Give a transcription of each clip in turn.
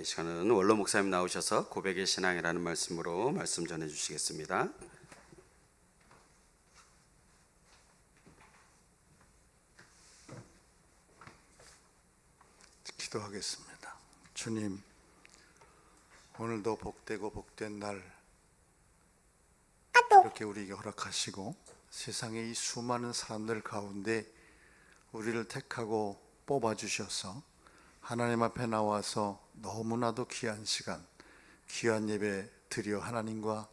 이 시간은 원로 목사님 나오셔서 고백의 신앙이라는 말씀으로 말씀 전해 주시겠습니다. 기도하겠습니다. 주님, 오늘도 복되고 복된 날 이렇게 우리에게 허락하시고 세상의 이 수많은 사람들 가운데 우리를 택하고 뽑아주셔서 하나님 앞에 나와서 너무나도 귀한 시간, 귀한 예배 드려 하나님과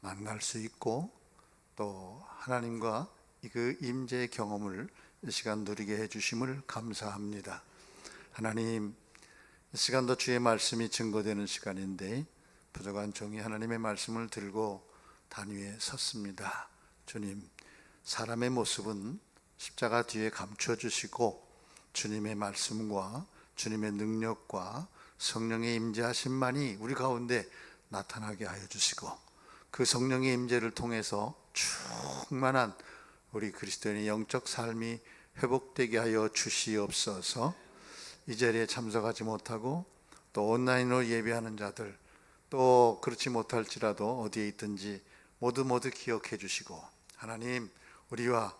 만날 수 있고 또 하나님과 그 임재의 경험을 이 시간 누리게 해주심을 감사합니다. 하나님, 이 시간도 주의 말씀이 증거되는 시간인데 부족한 종이 하나님의 말씀을 들고 단 위에 섰습니다. 주님, 사람의 모습은 십자가 뒤에 감춰주시고 주님의 말씀과 주님의 능력과 성령의 임재하심만이 우리 가운데 나타나게 하여 주시고 그 성령의 임재를 통해서 충만한 우리 그리스도인의 영적 삶이 회복되게 하여 주시옵소서. 이 자리에 참석하지 못하고 또 온라인으로 예배하는 자들, 또 그렇지 못할지라도 어디에 있든지 모두 기억해 주시고 하나님, 우리와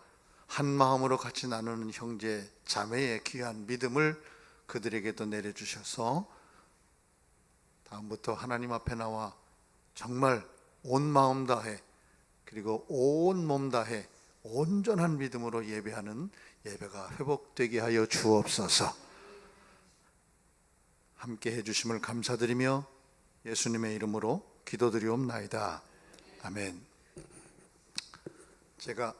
한 마음으로 같이 나누는 형제 자매의 귀한 믿음을 그들에게도 내려주셔서 다음부터 하나님 앞에 나와 정말 온 마음 다해 그리고 온 몸 다해 온전한 믿음으로 예배하는 예배가 회복되게 하여 주옵소서. 함께 해주심을 감사드리며 예수님의 이름으로 기도드리옵나이다. 아멘. 제가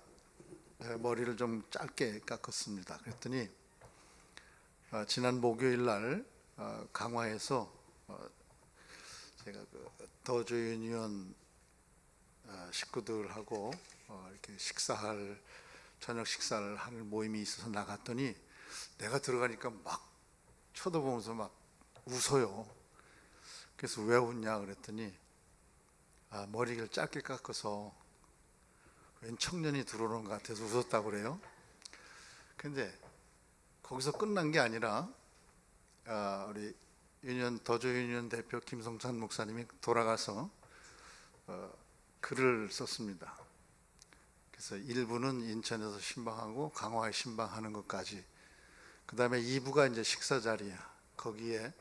머리를 좀 짧게 깎았습니다. 그랬더니 지난 목요일 날 강화에서 제가 그 더조 유니온 식구들하고 이렇게 저녁 식사를 할 모임이 있어서 나갔더니 내가 들어가니까 막 쳐다보면서 막 웃어요. 그래서 왜 웃냐 그랬더니 머리를 짧게 깎아서 웬 청년이 들어오는 것 같아서 웃었다고 그래요. 근데 거기서 끝난 게 아니라 우리 더조 유니온 대표 김성찬 목사님이 돌아가서 글을 썼습니다. 그래서 1부는 인천에서 신방하고 강화에 신방하는 것까지, 그 다음에 2부가 이제 식사 자리야. 거기에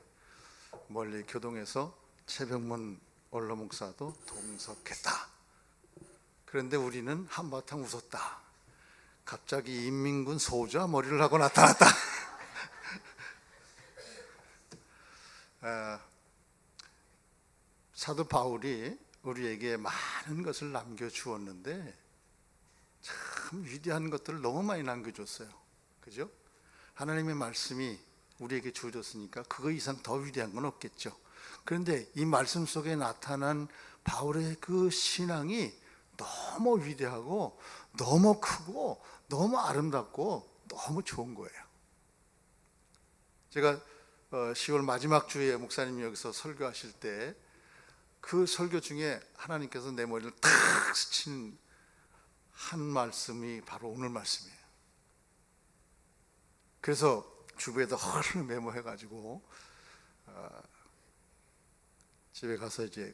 멀리 교동에서 최병문 원로 목사도 동석했다. 그런데 우리는 한바탕 웃었다. 갑자기 인민군 소주와 머리를 하고 나타났다. 사도 바울이 우리에게 많은 것을 남겨주었는데 참 위대한 것들을 너무 많이 남겨줬어요. 그죠? 하나님의 말씀이 우리에게 주어졌으니까 그거 이상 더 위대한 건 없겠죠. 그런데 이 말씀 속에 나타난 바울의 그 신앙이 너무 위대하고 너무 크고 너무 아름답고 너무 좋은 거예요. 제가 10월 마지막 주에 목사님이 여기서 설교하실 때 그 설교 중에 하나님께서 내 머리를 탁 스친 한 말씀이 바로 오늘 말씀이에요. 그래서 주부에다 허를 메모해가지고 집에 가서 이제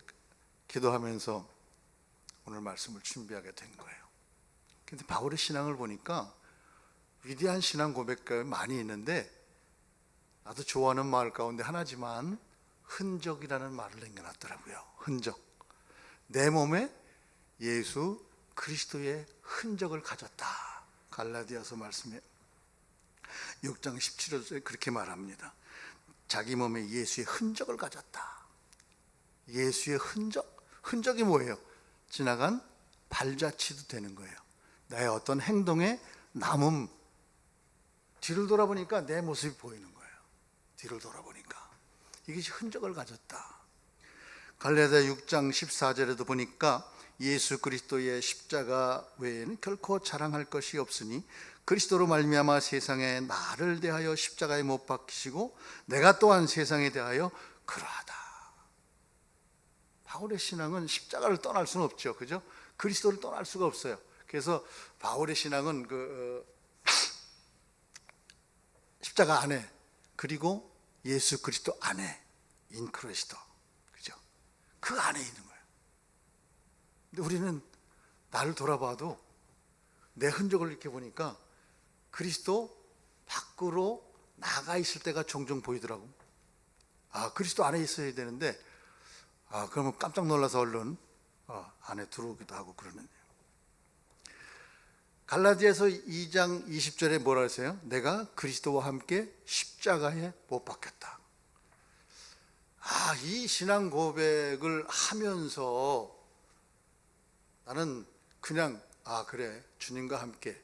기도하면서 오늘 말씀을 준비하게 된 거예요. 근데 바울의 신앙을 보니까 위대한 신앙 고백가 많이 있는데 나도 좋아하는 말 가운데 하나지만 흔적이라는 말을 남겨놨더라고요. 흔적. 내 몸에 예수 그리스도의 흔적을 가졌다. 갈라디아서 말씀에 6장 17절에 그렇게 말합니다. 자기 몸에 예수의 흔적을 가졌다. 예수의 흔적? 흔적이 뭐예요? 지나간 발자취도 되는 거예요. 나의 어떤 행동에 남음, 뒤를 돌아보니까 내 모습이 보이는 거예요. 뒤를 돌아보니까 이것이 흔적을 가졌다. 갈라디아 6장 14절에도 보니까 예수 그리스도의 십자가 외에는 결코 자랑할 것이 없으니 그리스도로 말미암아 세상에 나를 대하여 십자가에 못 박히시고 내가 또한 세상에 대하여 그러하다. 바울의 신앙은 십자가를 떠날 수는 없죠. 그죠? 그리스도를 떠날 수가 없어요. 그래서 바울의 신앙은 십자가 안에, 그리고 예수 그리스도 안에 인 크리스도, 그죠? 그 안에 있는 거예요. 근데 우리는 나를 돌아봐도 내 흔적을 이렇게 보니까 그리스도 밖으로 나가 있을 때가 종종 보이더라고. 아, 그리스도 안에 있어야 되는데, 그러면 깜짝 놀라서 얼른 안에 들어오기도 하고 그러는데요. 갈라디아서 2장 20절에 뭐라 했어요? 내가 그리스도와 함께 십자가에 못 박혔다. 이 신앙 고백을 하면서 나는 그냥 그래, 주님과 함께.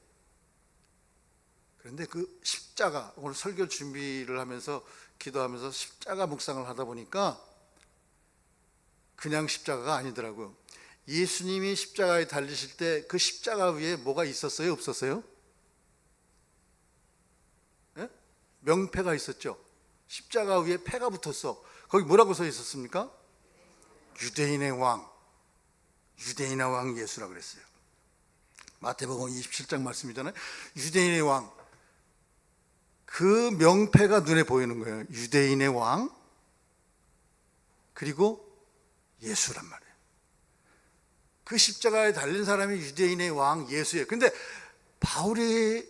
그런데 그 십자가, 오늘 설교 준비를 하면서 기도하면서 십자가 묵상을 하다 보니까 그냥 십자가가 아니더라고요. 예수님이 십자가에 달리실 때 그 십자가 위에 뭐가 있었어요? 없었어요? 네? 명패가 있었죠. 십자가 위에 패가 붙었어. 거기 뭐라고 써 있었습니까? 유대인의 왕, 유대인의 왕 예수라고 그랬어요. 마태복음 27장 말씀이잖아요. 유대인의 왕, 그 명패가 눈에 보이는 거예요. 유대인의 왕, 그리고 예수란 말이에요. 그 십자가에 달린 사람이 유대인의 왕 예수예요. 근데 바울이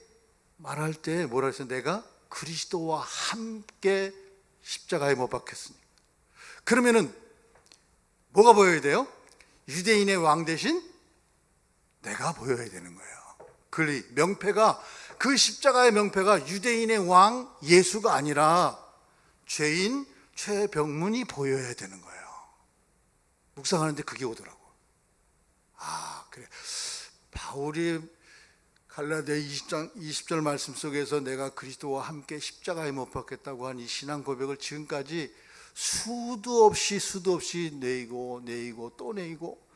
말할 때 뭐라 했어요? 내가 그리스도와 함께 십자가에 못 박혔으니. 그러면은 뭐가 보여야 돼요? 유대인의 왕 대신 내가 보여야 되는 거예요. 그 명패가, 그 십자가의 명패가 유대인의 왕 예수가 아니라 죄인 최병문이 보여야 되는 거예요. 묵상하는데 그게 오더라고. 그래. 바울이 갈라디아 20장 20절 말씀 속에서 내가 그리스도와 함께 십자가에 못 박혔다고 한 이 신앙 고백을 지금까지 수도 없이 내이고 또 내이고,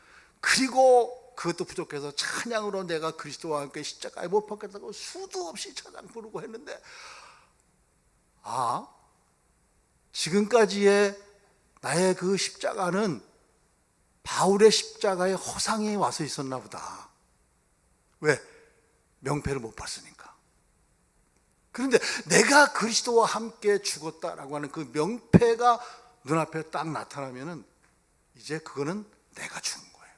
그리고 그것도 부족해서 찬양으로 내가 그리스도와 함께 십자가에 못 박혔다고 수도 없이 찬양 부르고 했는데, 지금까지의 나의 그 십자가는 바울의 십자가의 허상에 와서 있었나 보다. 왜? 명패를 못 봤으니까. 그런데 내가 그리스도와 함께 죽었다라고 하는 그 명패가 눈앞에 딱 나타나면은 이제 그거는 내가 죽은 거예요.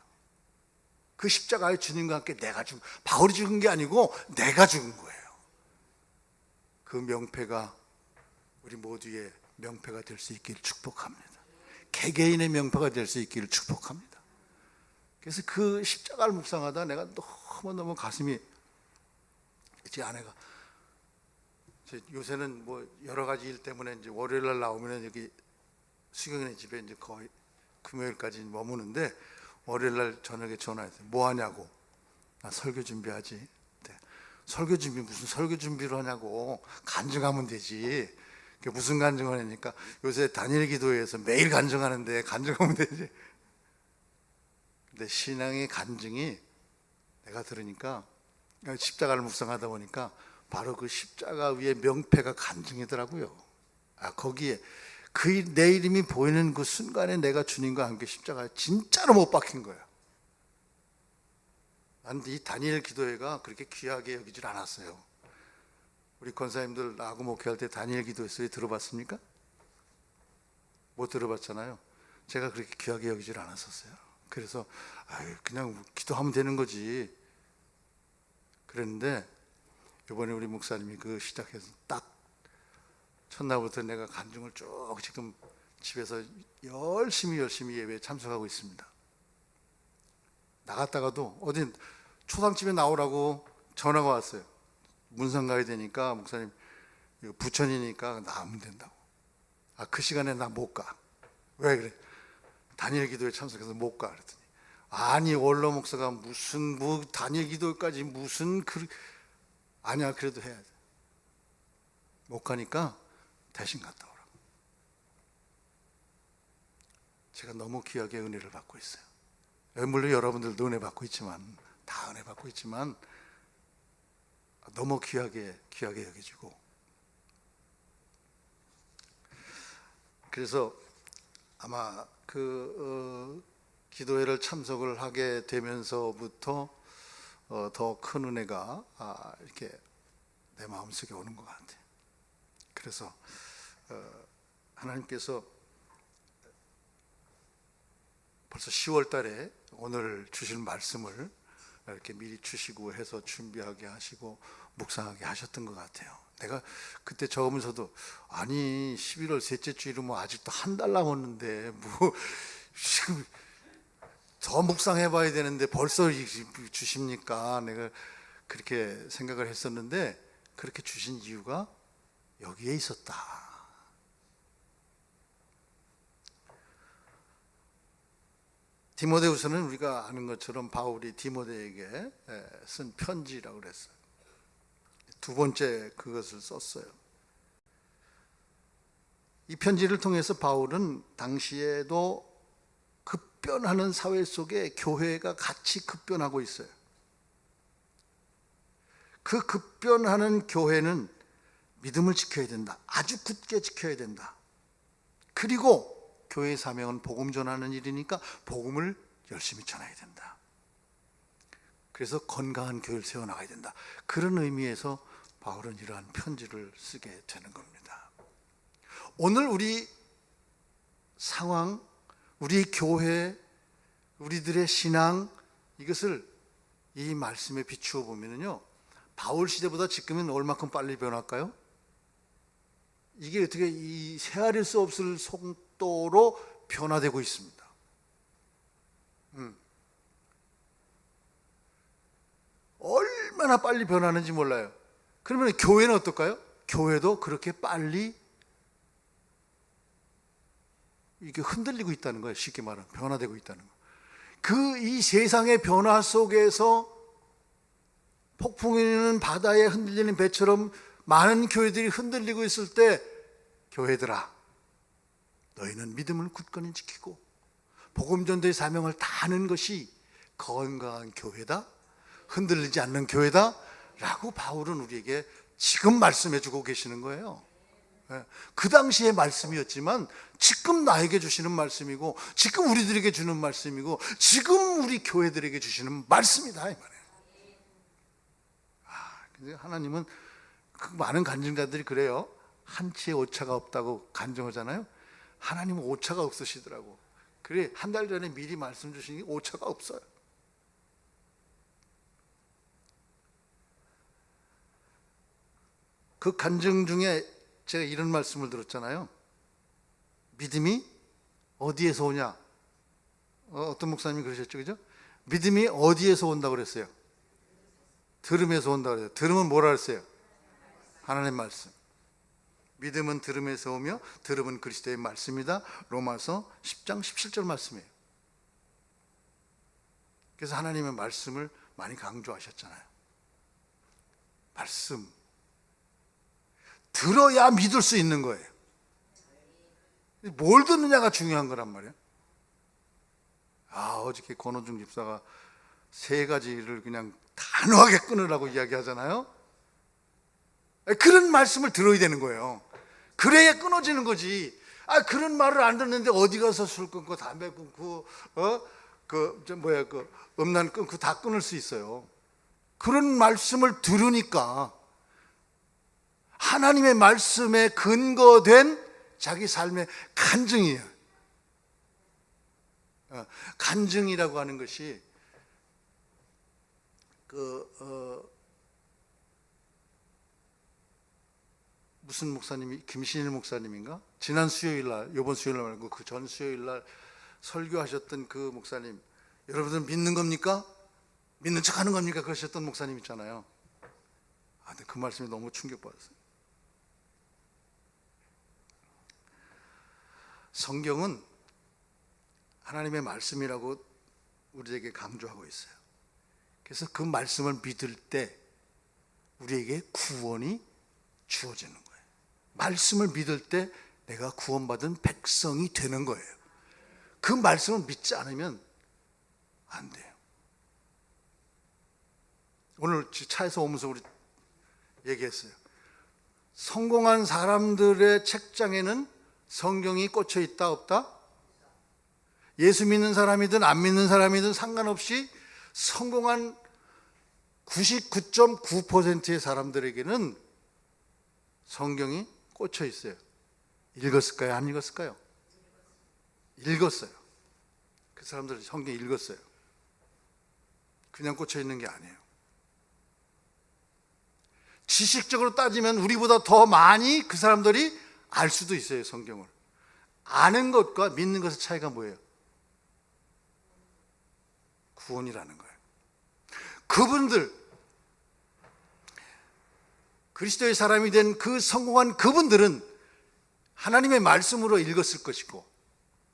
그 십자가의 주님과 함께 내가 죽은, 바울이 죽은 게 아니고 내가 죽은 거예요. 그 명패가 우리 모두의 명패가 될 수 있기를 축복합니다. 개개인의 명패가 될 수 있기를 축복합니다. 그래서 그 십자가를 묵상하다 내가 너무 가슴이, 제 아내가 요새는 뭐 여러 가지 일 때문에 이제 월요일 날 나오면 여기 수경이네 집에 이제 거의 금요일까지 머무는데, 월요일 날 저녁에 전화했어요. 뭐 하냐고. 나 설교 준비하지. 네. 설교 준비, 무슨 설교 준비를 하냐고. 간증하면 되지. 무슨 간증을 하니까 요새 단일 기도회에서 매일 간증하는데 간증하면 되지. 근데 신앙의 간증이 내가 들으니까, 십자가를 묵상하다 보니까 바로 그 십자가 위에 명패가 간증이더라고요. 거기에 내 이름이 보이는 그 순간에 내가 주님과 함께 십자가에 진짜로 못 박힌 거예요. 난 이 다니엘 기도회가 그렇게 귀하게 여기질 않았어요. 우리 권사님들 나하고 목회할 때 다니엘 기도회 들어봤습니까? 못 들어봤잖아요. 제가 그렇게 귀하게 여기질 않았었어요. 그래서 그냥 기도하면 되는 거지 그랬는데, 이번에 우리 목사님이 그 시작해서 딱 첫날부터 내가 간증을 쭉 지금 집에서 열심히 예배에 참석하고 있습니다. 나갔다가도 어디 초상집에 나오라고 전화가 왔어요. 문상 가야 되니까 목사님 부천이니까 나오면 된다고. 그 시간에 나 못 가. 왜 그래? 다니엘 기도에 참석해서 못 가. 그랬더니 아니 원로 목사가 무슨 다니엘 기도까지 무슨 아니야, 그래도 해야 돼. 못 가니까 대신 갔다 오라고. 제가 너무 귀하게 은혜를 받고 있어요. 물론 여러분들도 은혜 받고 있지만, 다 은혜 받고 있지만 너무 귀하게 여겨지고, 그래서 아마 기도회를 참석을 하게 되면서부터 더 큰 은혜가 이렇게 내 마음속에 오는 것 같아요. 그래서 하나님께서 벌써 10월 달에 오늘 주실 말씀을 이렇게 미리 주시고 해서 준비하게 하시고 묵상하게 하셨던 것 같아요. 내가 그때 적으면서도 아니 11월 셋째 주일은 뭐 아직도 한 달 남았는데 뭐 지금 더 묵상해 봐야 되는데 벌써 주십니까? 내가 그렇게 생각을 했었는데 그렇게 주신 이유가 여기에 있었다. 디모데후서는 우리가 아는 것처럼 바울이 디모데에게 쓴 편지라고 그랬어요. 두 번째 그것을 썼어요. 이 편지를 통해서 바울은 당시에도 급변하는 사회 속에 교회가 같이 급변하고 있어요. 그 급변하는 교회는 믿음을 지켜야 된다. 아주 굳게 지켜야 된다. 그리고 교회의 사명은 복음 전하는 일이니까 복음을 열심히 전해야 된다. 그래서 건강한 교회를 세워나가야 된다. 그런 의미에서 바울은 이러한 편지를 쓰게 되는 겁니다. 오늘 우리 상황, 우리 교회, 우리들의 신앙, 이것을 이 말씀에 비추어 보면요, 바울 시대보다 지금은 얼마큼 빨리 변할까요? 이게 어떻게 이 헤아릴 수 없을 속도로 변화되고 있습니다. 얼마나 빨리 변하는지 몰라요. 그러면 교회는 어떨까요? 교회도 그렇게 빨리 이게 흔들리고 있다는 거예요. 쉽게 말하면 변화되고 있다는 거. 그 이 세상의 변화 속에서 폭풍이 있는 바다에 흔들리는 배처럼 많은 교회들이 흔들리고 있을 때, 교회들아, 너희는 믿음을 굳건히 지키고 복음 전도의 사명을 다하는 것이 건강한 교회다, 흔들리지 않는 교회다 라고 바울은 우리에게 지금 말씀해 주고 계시는 거예요. 그 당시의 말씀이었지만 지금 나에게 주시는 말씀이고, 지금 우리들에게 주는 말씀이고, 지금 우리 교회들에게 주시는 말씀이다 이 말이에요. 하나님은 그 많은 간증자들이 그래요. 한치의 오차가 없다고 간증하잖아요. 하나님은 오차가 없으시더라고. 그래, 한 달 전에 미리 말씀 주시니 오차가 없어요. 그 간증 중에 제가 이런 말씀을 들었잖아요. 믿음이 어디에서 오냐? 어떤 목사님이 그러셨죠, 그죠? 믿음이 어디에서 온다고 그랬어요? 들음에서 온다고 그랬어요. 들음은 뭐라 그랬어요? 하나님의 말씀. 믿음은 들음에서 오며 들음은 그리스도의 말씀이다. 로마서 10장 17절 말씀이에요. 그래서 하나님의 말씀을 많이 강조하셨잖아요. 말씀. 들어야 믿을 수 있는 거예요. 뭘 듣느냐가 중요한 거란 말이에요. 어저께 권호중 집사가 세 가지를 그냥 단호하게 끊으라고 이야기하잖아요. 그런 말씀을 들어야 되는 거예요. 그래야 끊어지는 거지. 그런 말을 안 듣는데 어디 가서 술 끊고 담배 끊고 음란 끊고 다 끊을 수 있어요. 그런 말씀을 들으니까 하나님의 말씀에 근거된 자기 삶의 간증이에요. 간증이라고 하는 것이 무슨 목사님이, 김신일 목사님인가? 지난 수요일 날, 이번 수요일 날 말고 그 전 수요일 날 설교하셨던 그 목사님, 여러분들 믿는 겁니까? 믿는 척 하는 겁니까? 그러셨던 목사님 있잖아요. 근데 그 말씀이 너무 충격받았어요. 성경은 하나님의 말씀이라고 우리에게 강조하고 있어요. 그래서 그 말씀을 믿을 때 우리에게 구원이 주어지는 거예요. 말씀을 믿을 때 내가 구원받은 백성이 되는 거예요. 그 말씀을 믿지 않으면 안 돼요. 오늘 차에서 오면서 우리 얘기했어요. 성공한 사람들의 책장에는 성경이 꽂혀 있다 없다? 예수 믿는 사람이든 안 믿는 사람이든 상관없이 성공한 99.9%의 사람들에게는 성경이 꽂혀 있어요. 읽었을까요? 안 읽었을까요? 읽었어요. 그 사람들 성경 읽었어요. 그냥 꽂혀 있는 게 아니에요. 지식적으로 따지면 우리보다 더 많이 그 사람들이 알 수도 있어요. 성경을 아는 것과 믿는 것의 차이가 뭐예요? 구원이라는 거예요. 그분들, 그리스도의 사람이 된 그 성공한 그분들은 하나님의 말씀으로 읽었을 것이고,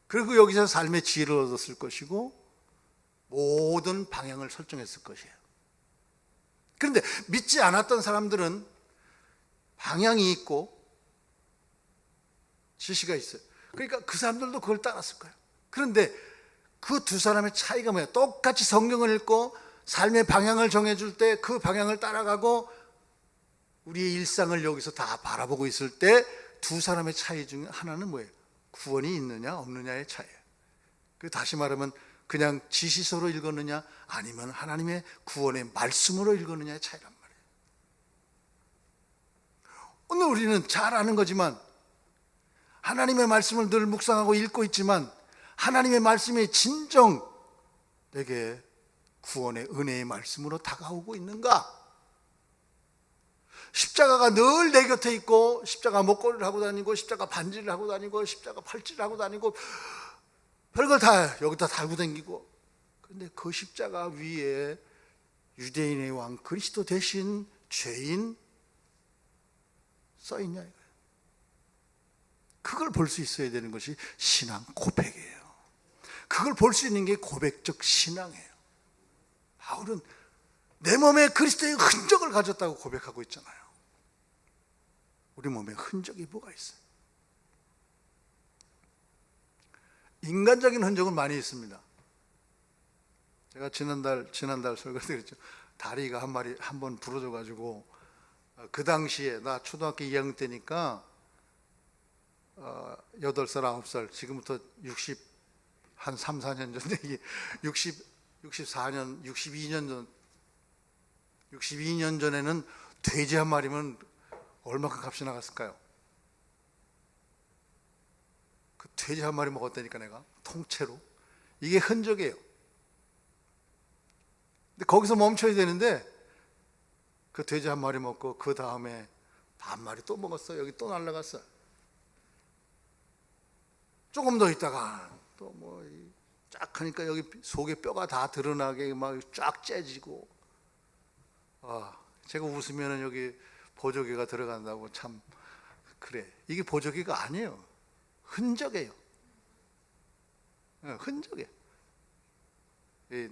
그리고 여기서 삶의 지혜를 얻었을 것이고, 모든 방향을 설정했을 것이에요. 그런데 믿지 않았던 사람들은 방향이 있고 지시가 있어요. 그러니까 그 사람들도 그걸 따랐을 거예요. 그런데 그 두 사람의 차이가 뭐예요? 똑같이 성경을 읽고 삶의 방향을 정해줄 때 그 방향을 따라가고 우리의 일상을 여기서 다 바라보고 있을 때 두 사람의 차이 중에 하나는 뭐예요? 구원이 있느냐 없느냐의 차이예요. 그 다시 말하면 그냥 지시서로 읽었느냐 아니면 하나님의 구원의 말씀으로 읽었느냐의 차이란 말이에요. 오늘 우리는 잘 아는 거지만, 하나님의 말씀을 늘 묵상하고 읽고 있지만, 하나님의 말씀이 진정 내게 구원의 은혜의 말씀으로 다가오고 있는가? 십자가가 늘 내 곁에 있고, 십자가 목걸이를 하고 다니고, 십자가 반지를 하고 다니고, 십자가 팔찌를 하고 다니고, 별걸 다 여기다 달고 다니고, 그런데 그 십자가 위에 유대인의 왕 그리스도 대신 죄인 써있냐 이거예요. 그걸 볼 수 있어야 되는 것이 신앙 고백이에요. 그걸 볼 수 있는 게 고백적 신앙이에요. 바울은 내 몸에 그리스도의 흔적을 가졌다고 고백하고 있잖아요. 우리 몸에 흔적이 뭐가 있어요? 인간적인 흔적은 많이 있습니다. 제가 지난달 설교 때 그랬죠. 다리가 한 번 부러져 가지고, 그 당시에 나 초등학교 2학년 때니까 8살 9살, 지금부터 3, 4년 전에 62년 전에는 돼지 한 마리면 얼마큼 값이 나갔을까요? 그 돼지 한 마리 먹었다니까, 내가 통째로. 이게 흔적이에요. 근데 거기서 멈춰야 되는데, 그 돼지 한 마리 먹고 그 다음에 반 마리 또 먹었어. 여기 또 날라갔어. 조금 더 있다가 또 뭐 쫙 하니까 여기 속에 뼈가 다 드러나게 막 쫙 째지고, 제가 웃으면은 여기 보조개가 들어간다고, 참 그래. 이게 보조개가 아니에요. 흔적이에요. 흔적이에요. 이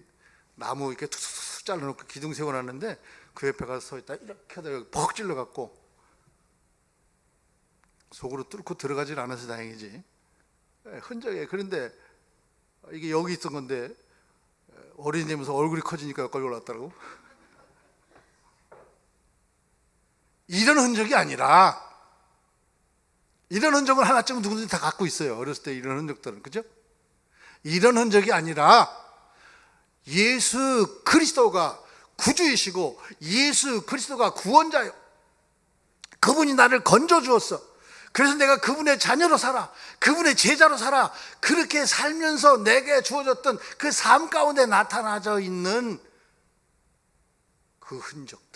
나무 이렇게 툭툭툭 잘라놓고 기둥 세워놨는데 그 옆에 가서 서 있다 이렇게 하다 여기 퍽 찔러갖고 속으로 뚫고 들어가질 않아서 다행이지. 흔적이에요. 그런데 이게 여기 있던 건데 어린이 되면서 얼굴이 커지니까 여기까지 올랐더라고. 이런 흔적이 아니라, 이런 흔적은 하나쯤 누구든지 다 갖고 있어요. 어렸을 때 이런 흔적들은, 그죠? 이런 흔적이 아니라 예수 그리스도가 구주이시고 예수 그리스도가 구원자요. 그분이 나를 건져 주었어. 그래서 내가 그분의 자녀로 살아, 그분의 제자로 살아. 그렇게 살면서 내게 주어졌던 그 삶 가운데 나타나져 있는 그 흔적들,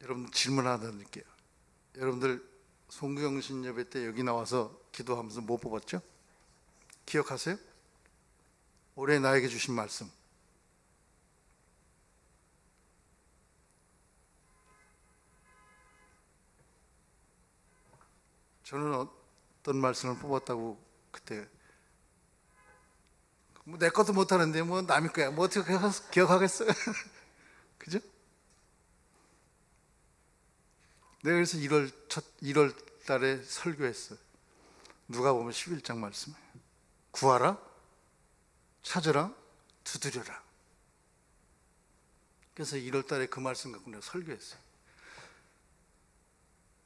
여러분 질문 하나 드릴게요. 여러분들 송구영신 예배 때 여기 나와서 기도하면서 뭐 뽑았죠? 기억하세요? 올해 나에게 주신 말씀. 저는 어떤 말씀을 뽑았다고 그때, 뭐 내 것도 못하는데 뭐 남의 거야 뭐 어떻게 기억하겠어요? 그죠? 내가 그래서 1월 달에 설교했어요. 누가 보면 11장 말씀이에요. 구하라, 찾으라, 두드려라. 그래서 1월 달에 그 말씀 갖고 내가 설교했어요.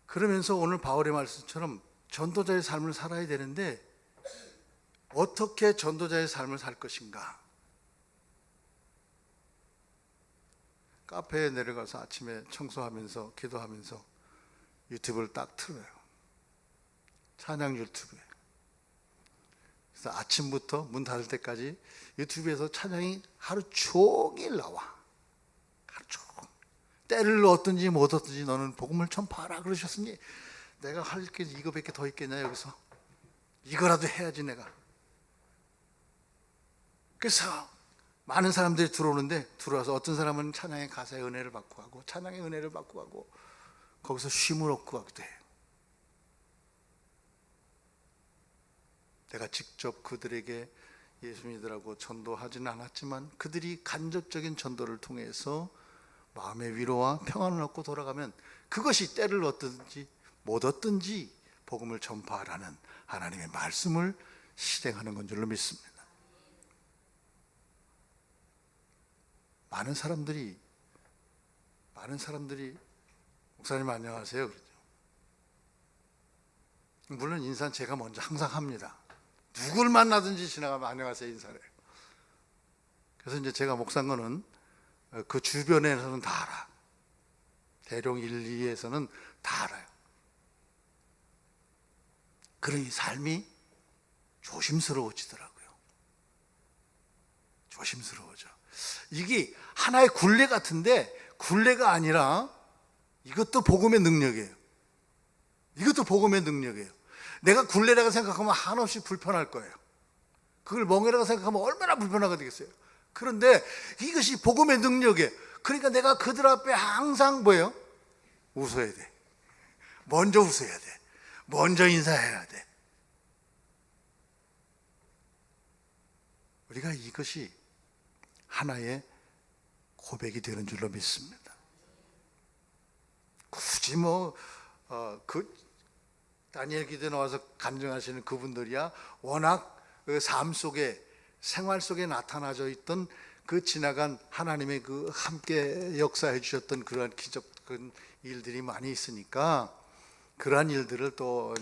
그러면서 오늘 바울의 말씀처럼 전도자의 삶을 살아야 되는데, 어떻게 전도자의 삶을 살 것인가? 카페에 내려가서 아침에 청소하면서 기도하면서 유튜브를 딱 틀어요. 찬양 유튜브에. 그래서 아침부터 문 닫을 때까지 유튜브에서 찬양이 하루 종일 나와. 하루 종일. 때를 얻든지 못 얻든지 너는 복음을 전파하라 그러셨으니 내가 할 게 이거밖에 더 있겠냐 여기서. 이거라도 해야지 내가. 그래서 많은 사람들이 들어오는데 들어와서 어떤 사람은 찬양의 가사의 은혜를 받고 가고 찬양의 은혜를 받고 가고 거기서 쉼을 얻고 가기도 해요. 내가 직접 그들에게 예수 믿으라고 전도하지는 않았지만 그들이 간접적인 전도를 통해서 마음의 위로와 평안을 얻고 돌아가면 그것이 때를 얻든지 못 얻든지 복음을 전파하라는 하나님의 말씀을 실행하는 건 줄로 믿습니다. 많은 사람들이 목사님 안녕하세요 그러죠. 물론 인사는 제가 먼저 항상 합니다. 누굴 만나든지 지나가면 안녕하세요 인사를 해요. 그래서 이제 제가 목사인 거는 그 주변에서는 다 알아. 대룡 1, 2에서는 다 알아요. 그러니 삶이 조심스러워지더라고요. 조심스러워져. 이게 하나의 굴레 같은데 굴레가 아니라 이것도 복음의 능력이에요. 이것도 복음의 능력이에요. 내가 굴레라고 생각하면 한없이 불편할 거예요. 그걸 멍해라고 생각하면 얼마나 불편하게 되겠어요. 그런데 이것이 복음의 능력이에요. 그러니까 내가 그들 앞에 항상 뭐예요? 웃어야 돼. 먼저 웃어야 돼. 먼저 인사해야 돼. 우리가 이것이 하나의 고백이 되는 줄로 믿습니다. 굳이 다니엘 기도에 나와서 간증하시는 그분들이야 워낙 그 삶 속에 생활 속에 나타나져 있던 그 지나간 하나님의 그 함께 역사해 주셨던 그러한 기적적인 일들이 많이 있으니까 그러한 일들을 또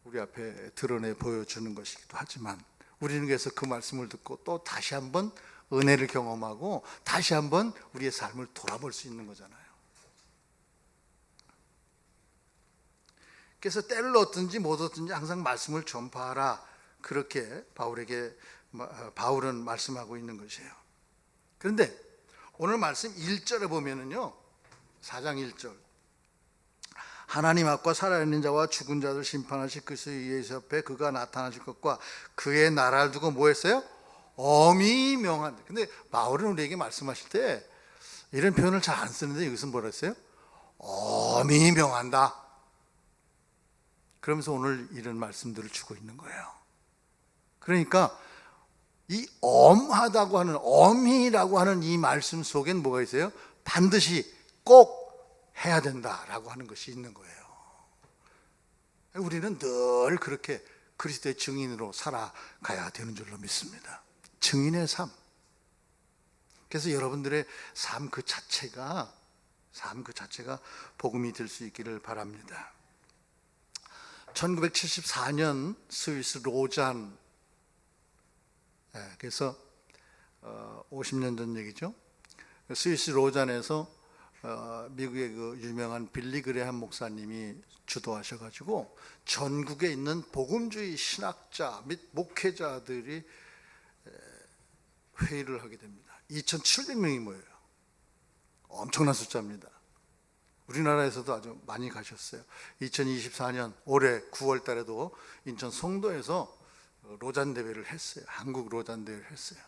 우리 앞에 드러내 보여주는 것이기도 하지만 우리는 그래서 그 말씀을 듣고 또 다시 한번 은혜를 경험하고 다시 한번 우리의 삶을 돌아볼 수 있는 거잖아요. 그래서 때를 얻든지 못 얻든지 항상 말씀을 전파하라. 그렇게 바울은 말씀하고 있는 것이에요. 그런데 오늘 말씀 1절에 보면은요. 4장 1절. 하나님 앞과 살아있는 자와 죽은 자들 심판하실 그리스도의 예수 앞에 그가 나타나실 것과 그의 나라를 두고 뭐 했어요? 엄히 명한다. 근데 바울은 우리에게 말씀하실 때 이런 표현을 잘 안 쓰는데 여기서 뭐라 했어요? 엄히 명한다. 그러면서 오늘 이런 말씀들을 주고 있는 거예요. 그러니까 이 엄하다고 하는 엄히라고 하는 이 말씀 속엔 뭐가 있어요? 반드시 꼭 해야 된다라고 하는 것이 있는 거예요. 우리는 늘 그렇게 그리스도의 증인으로 살아가야 되는 줄로 믿습니다. 증인의 삶. 그래서 여러분들의 삶 그 자체가 복음이 될 수 있기를 바랍니다. 1974년 스위스 로잔, 그래서 50년 전 얘기죠. 스위스 로잔에서 미국의 그 유명한 빌리 그레함 목사님이 주도하셔가지고 전국에 있는 복음주의 신학자 및 목회자들이 회의를 하게 됩니다. 2,700명이 모여요. 엄청난 숫자입니다. 우리나라에서도 아주 많이 가셨어요. 2024년 올해 9월 달에도 인천 송도에서 로잔 대회를 했어요. 한국 로잔 대회를 했어요.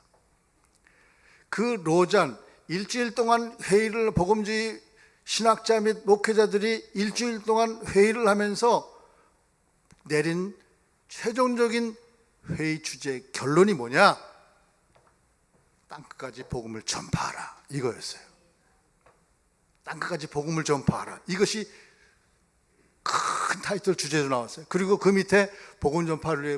그 로잔 일주일 동안 회의를 복음주의 신학자 및 목회자들이 일주일 동안 회의를 하면서 내린 최종적인 회의 주제의 결론이 뭐냐? 땅끝까지 복음을 전파하라 이거였어요. 땅끝까지 복음을 전파하라. 이것이 큰 타이틀 주제로 나왔어요. 그리고 그 밑에 복음 전파를 위해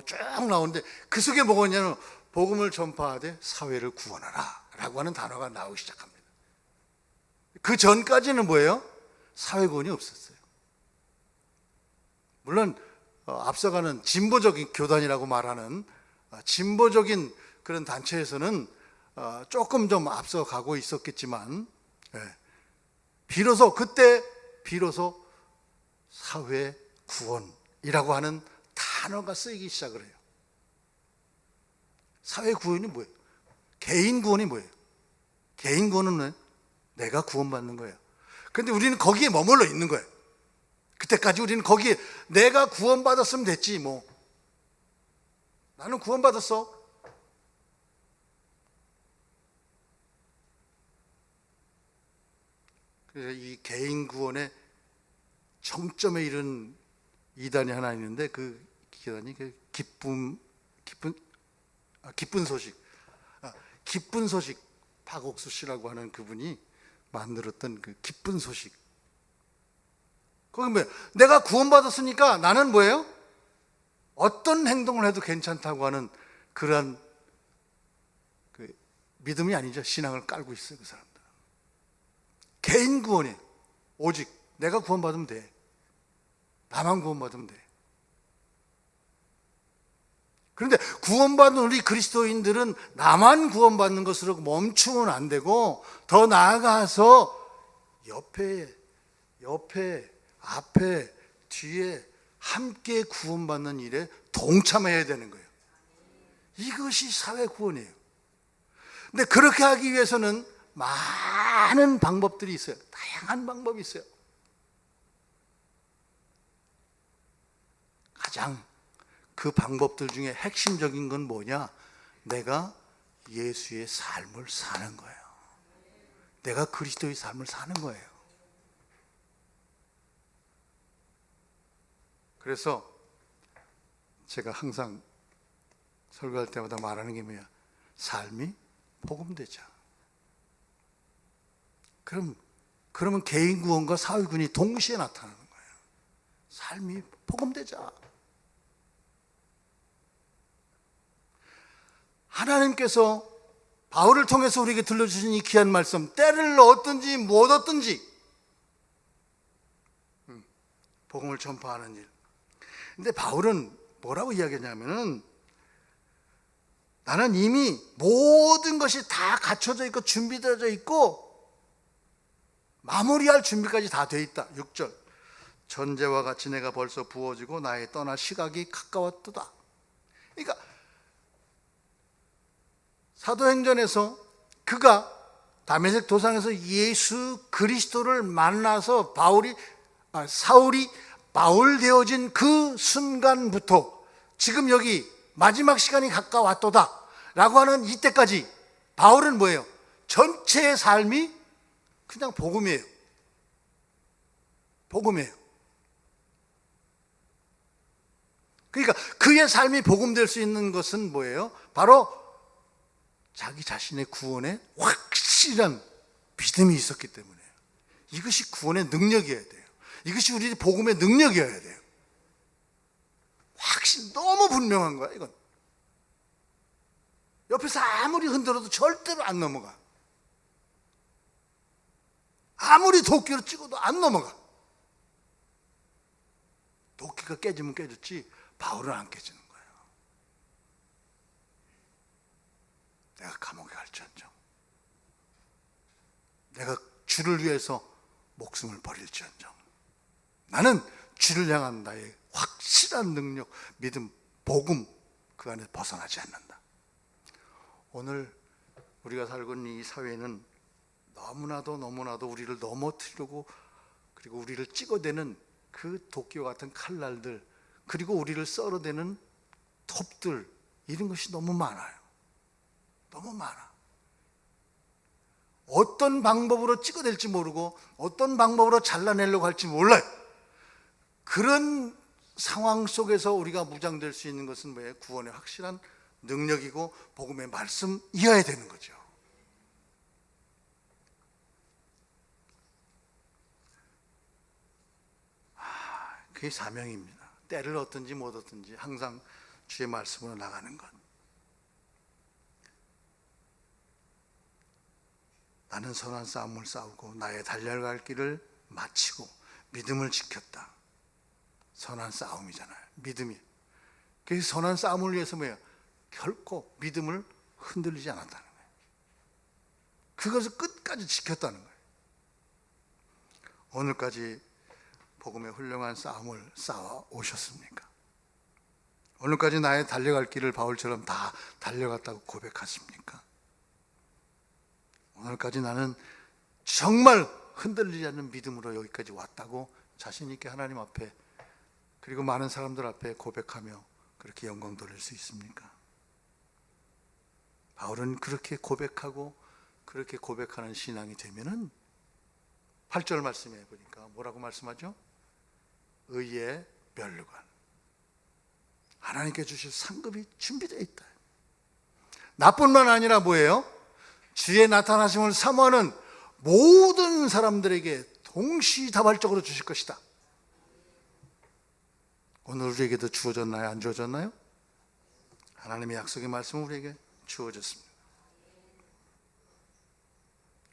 쭉 나오는데 그 속에 뭐가 있냐면 복음을 전파하되 사회를 구원하라 라고 하는 단어가 나오기 시작합니다. 그 전까지는 뭐예요? 사회 구원이 없었어요. 물론 앞서가는 진보적인 교단이라고 말하는 진보적인 그런 단체에서는 조금 좀 앞서가고 있었겠지만, 비로소 그때 비로소 사회 구원이라고 하는 단어가 쓰이기 시작을 해요. 사회 구원이 뭐예요? 개인 구원이 뭐예요? 개인 구원은 내가 구원받는 거예요. 그런데 우리는 거기에 머물러 있는 거예요. 그때까지 우리는 거기에 내가 구원받았으면 됐지 뭐. 나는 구원받았어. 그래서 이 개인 구원의 정점에 이른 이단이 하나 있는데 그 기단이 기쁜 소식 박옥수 씨라고 하는 그분이 만들었던 그 기쁜 소식. 거기 뭐예요? 내가 구원받았으니까 나는 뭐예요? 어떤 행동을 해도 괜찮다고 하는 그러한 그 믿음이 아니죠. 신앙을 깔고 있어요, 그 사람들은. 개인 구원이에요. 오직 내가 구원받으면 돼. 나만 구원받으면 돼. 그런데 구원받은 우리 그리스도인들은 나만 구원받는 것으로 멈추면 안 되고 더 나아가서 옆에, 앞에, 뒤에 함께 구원받는 일에 동참해야 되는 거예요. 이것이 사회 구원이에요. 근데 그렇게 하기 위해서는 많은 방법들이 있어요. 다양한 방법이 있어요. 가장 그 방법들 중에 핵심적인 건 뭐냐? 내가 예수의 삶을 사는 거예요. 내가 그리스도의 삶을 사는 거예요. 그래서 제가 항상 설교할 때마다 말하는 게 뭐야? 삶이 복음되자. 그러면 개인 구원과 사회 구원이 동시에 나타나는 거예요. 삶이 복음되자. 하나님께서 바울을 통해서 우리에게 들려주신 이 귀한 말씀, 때를 얻든지 못 얻든지 복음을 전파하는 일. 근데 바울은 뭐라고 이야기하냐면은 나는 이미 모든 것이 다 갖춰져 있고 준비되어 있고 마무리할 준비까지 다 돼 있다. 6절. 전제와 같이 내가 벌써 부어지고 나의 떠날 시각이 가까웠도다. 그러니까 사도행전에서 그가 다메섹 도상에서 예수 그리스도를 만나서 사울이 바울 되어진 그 순간부터 지금 여기 마지막 시간이 가까웠도다 라고 하는 이때까지 바울은 뭐예요? 전체의 삶이 그냥 복음이에요. 복음이에요. 그러니까 그의 삶이 복음될 수 있는 것은 뭐예요? 바로 자기 자신의 구원에 확실한 믿음이 있었기 때문에요. 이것이 구원의 능력이어야 돼요. 이것이 우리 복음의 능력이어야 돼요. 확신 너무 분명한 거야 이건. 옆에서 아무리 흔들어도 절대로 안 넘어가. 아무리 도끼로 찍어도 안 넘어가. 도끼가 깨지면 깨졌지 바울은 안 깨지는 거예요. 내가 감옥에 갈지언정, 내가 주를 위해서 목숨을 버릴지언정, 나는 주를 향한 나의 확실한 능력, 믿음, 복음 그 안에 벗어나지 않는다. 오늘 우리가 살고 있는 이 사회는 너무나도 우리를 넘어뜨리려고 그리고 우리를 찍어대는 그 도끼와 같은 칼날들 그리고 우리를 썰어대는 톱들 이런 것이 너무 많아요. 너무 많아. 어떤 방법으로 찍어댈지 모르고 어떤 방법으로 잘라내려고 할지 몰라요. 그런 상황 속에서 우리가 무장될 수 있는 것은 뭐예요? 구원의 확실한 능력이고 복음의 말씀이어야 되는 거죠. 그게 사명입니다. 때를 얻든지 못 얻든지 항상 주의 말씀으로 나가는 것. 나는 선한 싸움을 싸우고 나의 달려갈 길을 마치고 믿음을 지켰다. 선한 싸움이잖아요. 믿음이. 그래서 선한 싸움을 위해서 뭐예요? 결코 믿음을 흔들리지 않았다는 거예요. 그것을 끝까지 지켰다는 거예요. 오늘까지 복음의 훌륭한 싸움을 싸워 오셨습니까? 오늘까지 나의 달려갈 길을 바울처럼 다 달려갔다고 고백하십니까? 오늘까지 나는 정말 흔들리지 않는 믿음으로 여기까지 왔다고 자신 있게 하나님 앞에 그리고 많은 사람들 앞에 고백하며 그렇게 영광 돌릴 수 있습니까? 바울은 그렇게 고백하고 그렇게 고백하는 신앙이 되면은 8절 말씀해 보니까 뭐라고 말씀하죠? 의의 면류관, 하나님께 주실 상급이 준비되어 있다. 나뿐만 아니라 뭐예요? 주의 나타나심을 사모하는 모든 사람들에게 동시다발적으로 주실 것이다. 오늘 우리에게도 주어졌나요? 안 주어졌나요? 하나님의 약속의 말씀은 우리에게 주어졌습니다.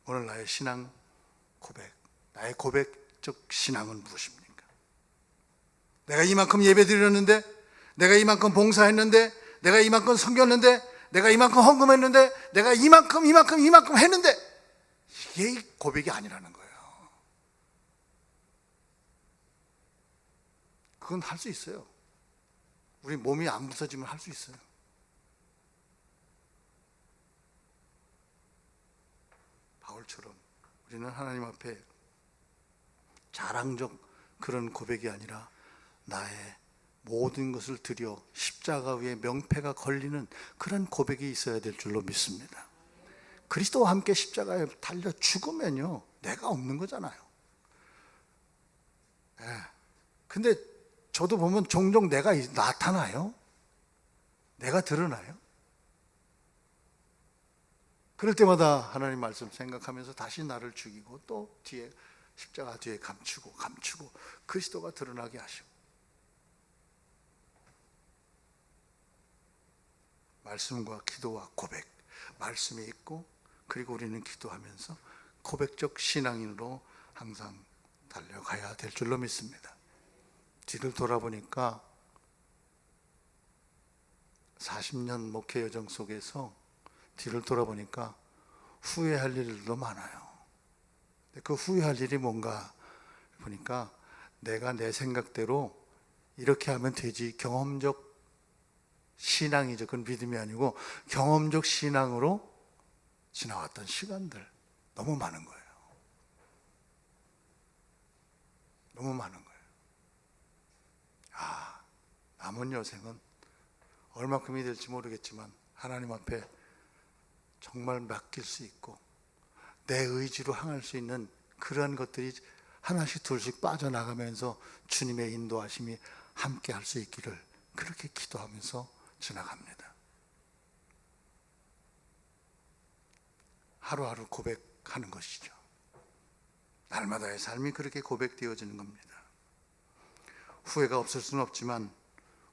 오늘 나의 신앙 고백, 나의 고백적 신앙은 무엇입니까? 내가 이만큼 예배 드렸는데, 내가 이만큼 봉사했는데, 내가 이만큼 섬겼는데, 내가 이만큼 헌금했는데, 내가 이만큼 했는데, 이게 고백이 아니라는 거예요. 그건 할 수 있어요. 우리 몸이 안 부서지면 할 수 있어요. 바울처럼 우리는 하나님 앞에 자랑적 그런 고백이 아니라 나의 모든 것을 드려 십자가 위에 명패가 걸리는 그런 고백이 있어야 될 줄로 믿습니다. 그리스도와 함께 십자가에 달려 죽으면요, 내가 없는 거잖아요. 근데 저도 보면 종종 내가 나타나요. 내가 드러나요. 그럴 때마다 하나님 말씀 생각하면서 다시 나를 죽이고 또 뒤에 십자가 뒤에 감추고 그리스도가 드러나게 하시고, 말씀과 기도와 고백, 말씀이 있고 그리고 우리는 기도하면서 고백적 신앙인으로 항상 달려가야 될 줄로 믿습니다. 뒤를 돌아보니까 40년 목회 여정 속에서 뒤를 돌아보니까 후회할 일들도 많아요. 그 후회할 일이 뭔가 보니까 내가 내 생각대로 이렇게 하면 되지, 경험적 신앙이죠. 그건 믿음이 아니고 경험적 신앙으로 지나왔던 시간들 너무 많은 거예요. 너무 많은 거예요. 남은 여생은 얼마큼이 될지 모르겠지만 하나님 앞에 정말 맡길 수 있고 내 의지로 향할 수 있는 그러한 것들이 하나씩 둘씩 빠져나가면서 주님의 인도하심이 함께 할 수 있기를 그렇게 기도하면서 지나갑니다. 하루하루 고백하는 것이죠. 날마다의 삶이 그렇게 고백되어지는 겁니다. 후회가 없을 수는 없지만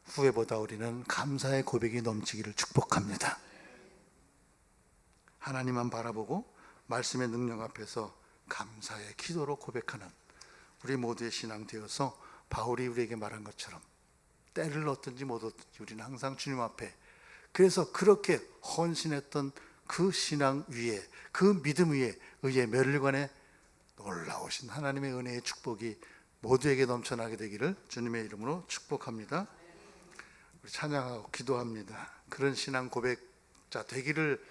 후회보다 우리는 감사의 고백이 넘치기를 축복합니다. 하나님만 바라보고 말씀의 능력 앞에서 감사의 기도로 고백하는 우리 모두의 신앙 되어서 바울이 우리에게 말한 것처럼 때를 얻든지 못 얻든지 우리는 항상 주님 앞에, 그래서 그렇게 헌신했던 그 신앙 위에, 그 믿음 위에 의의 면류관에 놀라우신 하나님의 은혜의 축복이 모두에게 넘쳐나게 되기를 주님의 이름으로 축복합니다. 우리 찬양하고 기도합니다. 그런 신앙 고백자 되기를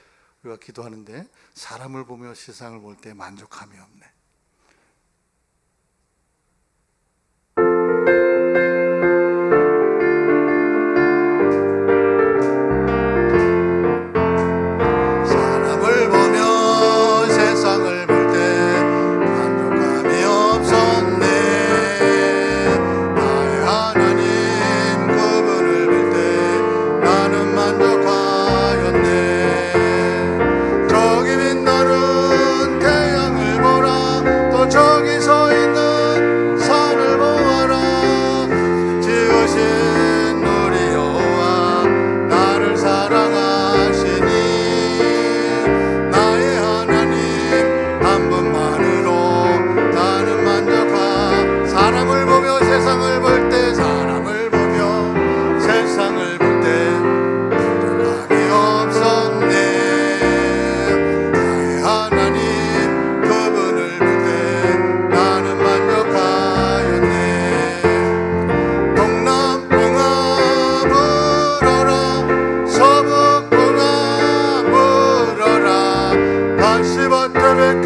우리가 기도하는데 사람을 보며 세상을 볼 때 만족함이 없네. 사람을 보며 세상을 볼 때 만족함이 없었네. 나의 하나님 그분을 볼 때 나는 만족하였네. 저기 빛나는 태양을 보라.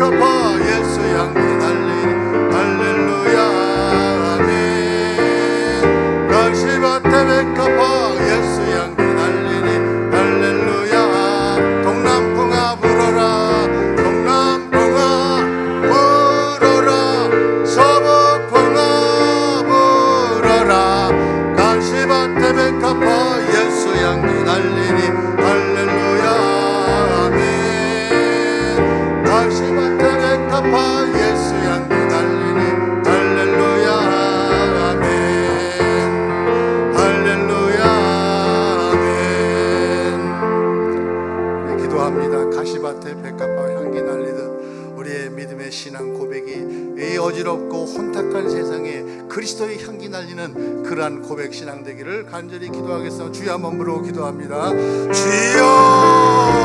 백합화 예수 향기 날리니 할렐루야 아멘. 가시밭에 백합화 예수 향기 날리니 할렐루야. 동남풍아 불어라 동남풍아 불어라 서북풍아 불어라. 가시밭에 백합화 예수 향기 날리니 할렐루야 아멘. 가시밭에 백합화 예수 향기 날리니 할렐루야 아멘. 할렐루야 아멘. 네, 기도합니다. 가시밭에 백합화 향기 날리듯 우리의 믿음의 신앙 고백이 이 어지럽고 혼탁한 세상에 그리스도의 향기 날리는 그러한 고백 신앙 되기를 간절히 기도하겠습니다. 주여 한번 부르고 기도합니다. 주여